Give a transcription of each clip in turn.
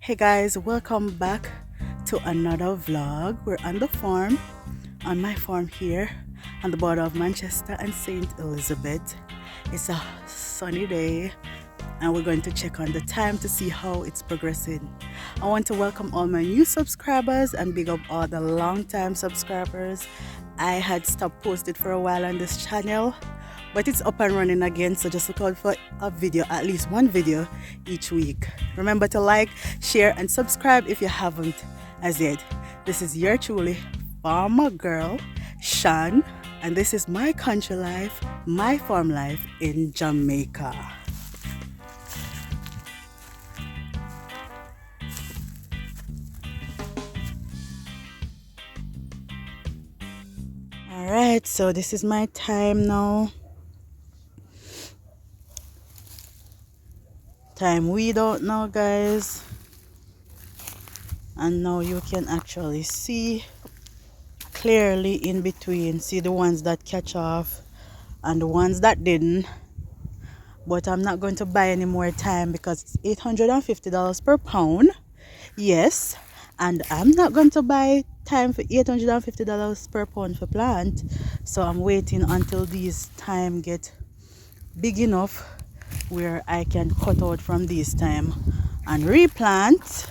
Hey guys, welcome back to another vlog. We're on the farm, on my farm here on the border of Manchester and St. Elizabeth. It's a sunny day and we're going to check on the time to see how it's progressing. I want to welcome all my new subscribers and big up all the long time subscribers. I had stopped posting for a while on this channel, but it's up and running again, so just look out for a video, at least one video each week. Remember to like, share and subscribe if you haven't as yet. This is your truly farmer girl Shan, and this is my country life, my farm life in Jamaica. Alright, so this is my time now. Time weed out now, guys, and now you can actually see clearly in between, see the ones that catch off and the ones that didn't. But I'm not going to buy any more thyme because it's $850 per pound. Yes, and I'm not going to buy thyme for $850 per pound for plant, so I'm waiting until these thyme get big enough where I can cut out from this thyme and replant.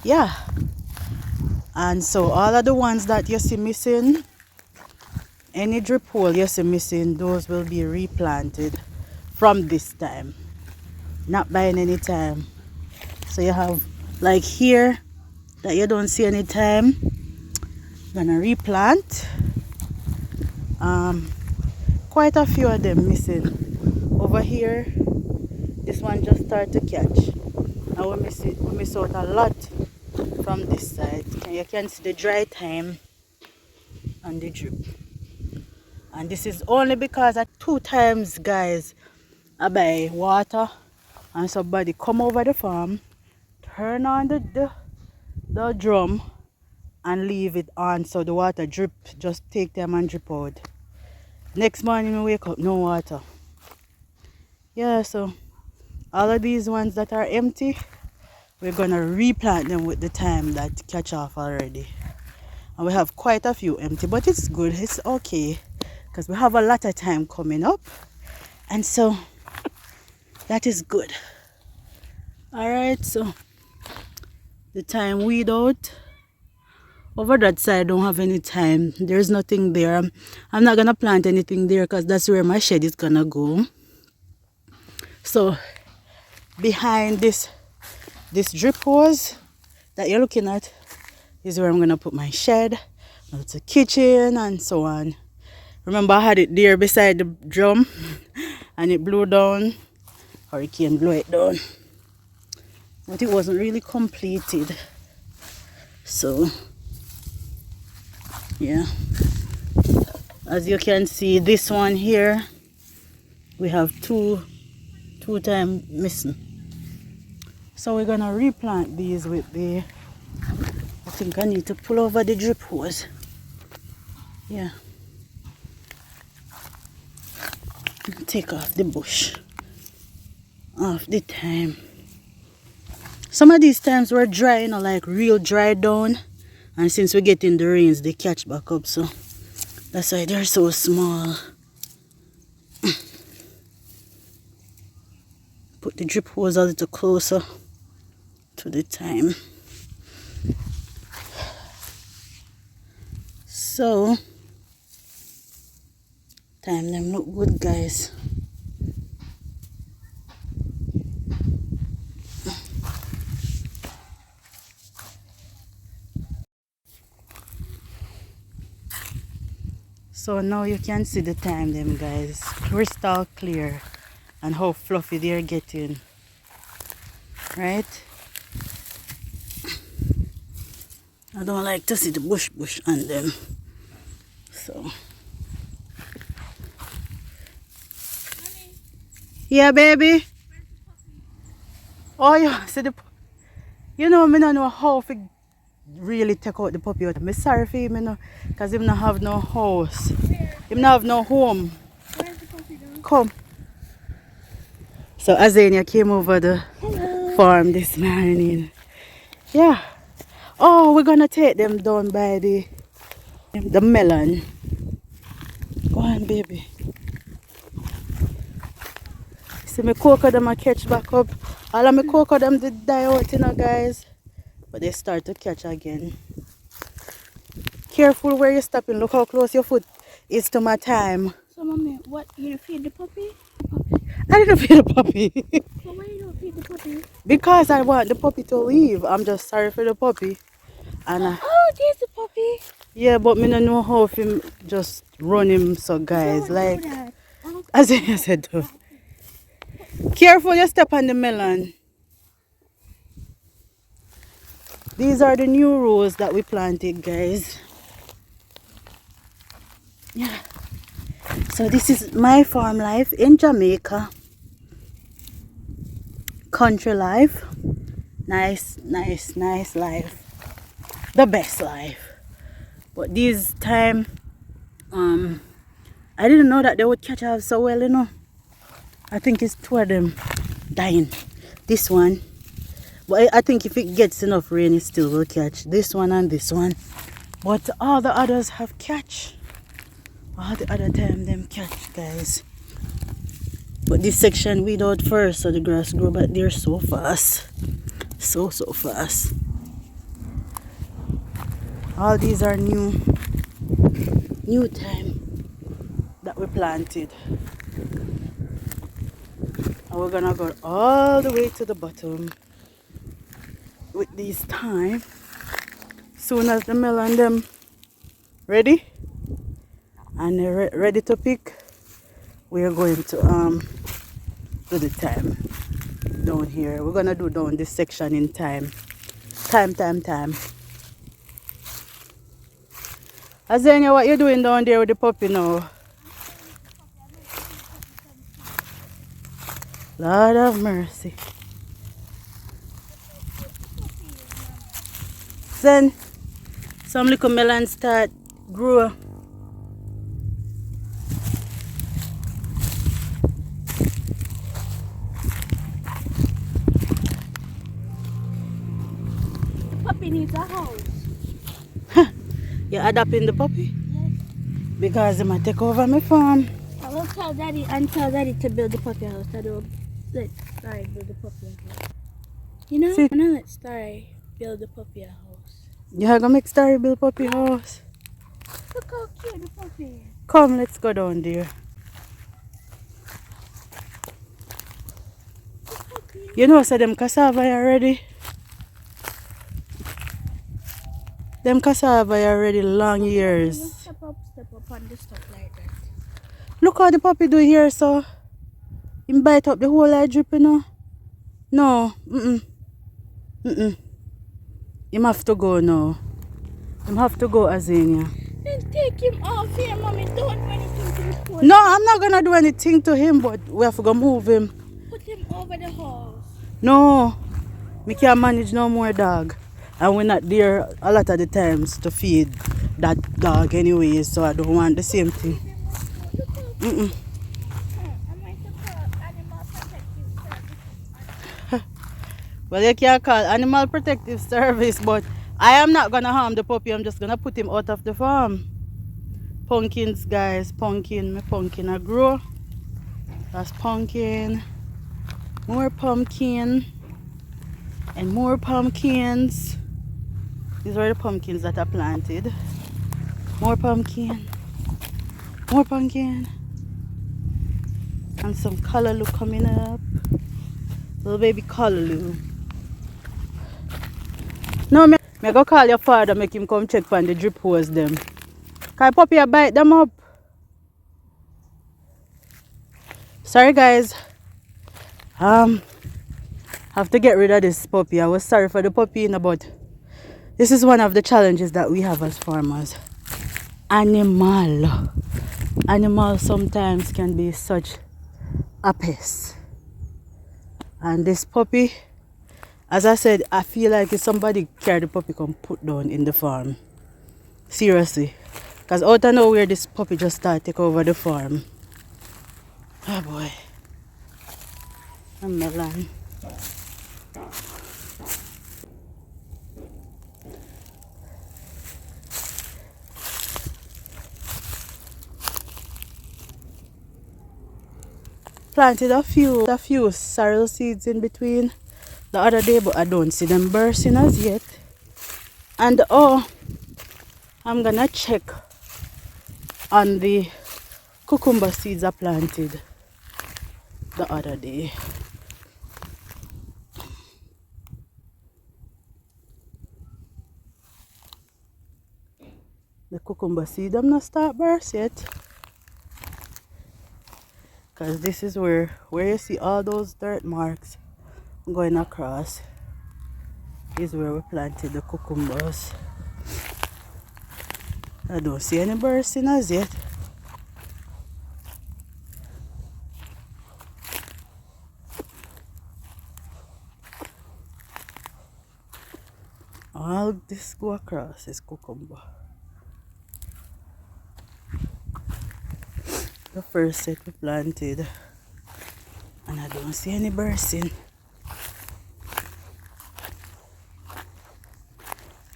Yeah, and so all of the ones that you see missing, any drip hole you see missing, those will be replanted from this time, not buying any thyme. So you have like here that you don't see any thyme, gonna replant. Quite a few of them missing. Over here, this one just started to catch. I will miss out a lot from this side. You can see the dry thyme and the drip. And this is only because at 2 times, guys, I buy water and somebody come over the farm, turn on the drum and leave it on so the water drip, just take them and drip out. Next morning we wake up, no water. Yeah, so all of these ones that are empty, we're gonna replant them with the thyme that catch off already. And we have quite a few empty, but it's good, it's okay, because we have a lot of thyme coming up, and so that is good. Alright, so the thyme weed out. Over that side don't have any thyme, there's nothing there. I'm not gonna plant anything there because that's where my shed is gonna go. So behind this drip hose that you're looking at is where I'm gonna put my shed, my little kitchen and so on. Remember I had it there beside the drum and it blew down. Hurricane blew it down, but it wasn't really completed. So yeah, as you can see, this one here we have two thyme missing. So we're gonna replant these with the, I think I need to pull over the drip hose. Yeah, take off the bush off the thyme. Some of these thymes were dry, you know, like real dry down, and since we're getting the rains they catch back up, so that's why they're so small. Put the drip hose a little closer to the thyme. So thyme them look good, guys. So now you can see the thyme them, guys, crystal clear, and how fluffy they're getting, right? I don't like to see the bush on them, so. Mommy. Yeah, baby. Oh, yeah, see the, you know, I don't know how to really take out the puppy out. I'm sorry for him, you know, because he don't have no house. He don't have no home. Where's the puppy doing? Come. So Azania came over the farm this morning Yeah. Oh, we're gonna take them down by the melon. Go on, baby. See me cocoa them a catch back up. All of my cocoa them did die out, you know, guys. But they start to catch again. Careful where you're stopping. Look how close your foot is to my thyme. So, mommy, what? You gonna feed the puppy? I didn't feed the puppy. So, why you don't feed the puppy? Because I want the puppy to leave. I'm just sorry for the puppy. And Oh, there's the puppy. yeah, but me don't know how if him just run him. So guys, Don't like do that. as I said, though. Careful you step on the melon. These are the new rows that we planted, guys. Yeah. So this is my farm life in Jamaica. Country life. Nice, nice, nice life. The best life. But this time, I didn't know that they would catch up so well, you know. I think it's two of them dying. This one. But I think if it gets enough rain, it still will catch. This one and this one. But all the others have catch. All the other time them catch, guys. But this section weed out first, so the grass grow back there so fast. So fast. All these are new thyme that we planted. And we're gonna go all the way to the bottom with these thyme. Soon as the melon them ready and they're ready to pick, we are going to do the thyme down here. We're gonna do down this section in thyme. Thyme. Azenia, what you doing down there with the puppy now? Lord have mercy. Then some little melons start grow. The puppy needs a house. You're adopting the puppy? Yes. Because they might take over my farm. I will tell daddy to build the puppy house. I will let Starry build the puppy house. You know, See? I'm gonna let Starry build the puppy house. You're gonna make Starry build puppy house. Look how cute the puppy is. Come, let's go down there. You know, so them cassava are ready. Them cassava are ready long years. Step up on the stuff like that. Look how the puppy do here, so. Him bite up the whole eye drip, you know. No, Him have to go now. Him have to go, Azania. Then take him off here, mommy. Don't do anything to the poor. No, I'm not gonna do anything to him, but we have to go move him. Put him over the house. No, we can't manage no more dog. And we're not there a lot of the times to feed that dog anyway, so I don't want the same thing. Am I to call animal protective service? Well, you can call animal protective service, but I am not gonna harm the puppy. I'm just gonna put him out of the farm. Pumpkins, guys, my pumpkin I grow. That's pumpkin. More pumpkin. And more pumpkins. These are the pumpkins that I planted. More pumpkin. More pumpkin. And some callaloo coming up. Little baby callaloo. No, me go call your father, make him come check on the drip hose them. Can puppy a bite them up? Sorry guys. Have to get rid of this puppy. I was sorry for the puppy, but this is one of the challenges that we have as farmers. Animals sometimes can be such a pest. And this puppy, as I said, I feel like if somebody carry the puppy come put down in the farm. Seriously. Because out of nowhere this puppy just start take over the farm. Oh boy. A melon. planted a few sorrel seeds in between the other day, but I don't see them bursting as yet. And oh, I'm gonna check on the cucumber seeds I planted the other day. The cucumber seed I'm not start burst yet, because this is where you see all those dirt marks going across is where we planted the cucumbers. I don't see any bursting as yet. All this go across is cucumber. The first set we planted, and I don't see any bursting.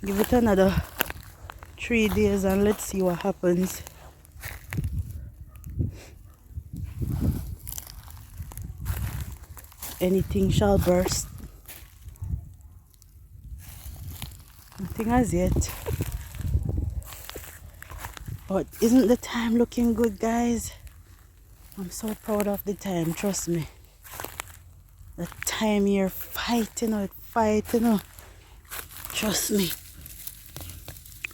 Give it another 3 days and let's see what happens. Anything shall burst. Nothing as yet. But isn't the thyme looking good, guys? I'm so proud of the thyme, trust me. The thyme here fighting, trust me.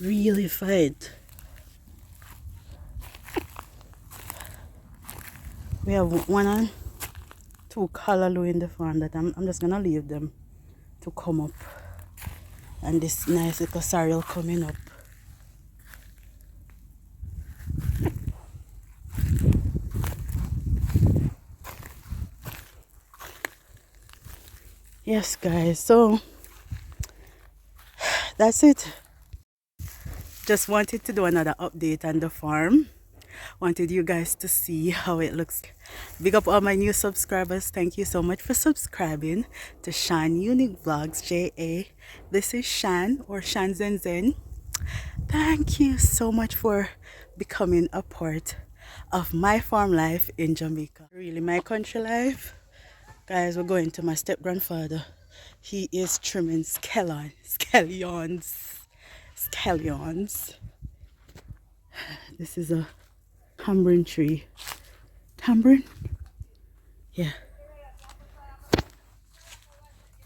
Really fight. We have 1 and 2 callaloo in the farm that I'm just gonna leave them to come up. And this nice little sorrel coming up. Yes, guys, so that's it. Just wanted to do another update on the farm. Wanted you guys to see how it looks. Big up all my new subscribers. Thank you so much for subscribing to Shan Unique Vlogs JA. This is Shan, or Shan Zen Zen. Thank you so much for becoming a part of my farm life in Jamaica. Really my country life. Guys, we're going to my step-grandfather. He is trimming scallions. This is a tambourine tree. Tambourine? Yeah.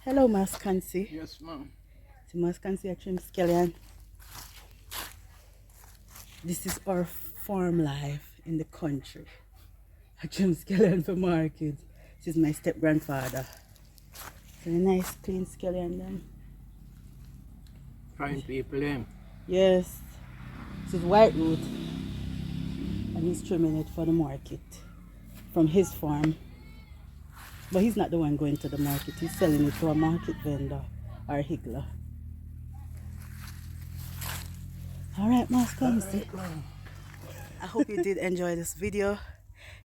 Hello, Mascancy. Yes, ma'am. So Mascancy, I trim scallion. This is our farm life in the country. I trim scallion for market. This is my step-grandfather. So a nice clean scallion then. Fine people, them. Yes. This is white root. And he's trimming it for the market from his farm. But he's not the one going to the market. He's selling it to a market vendor or a higgler. Alright, Master. I hope you did enjoy this video.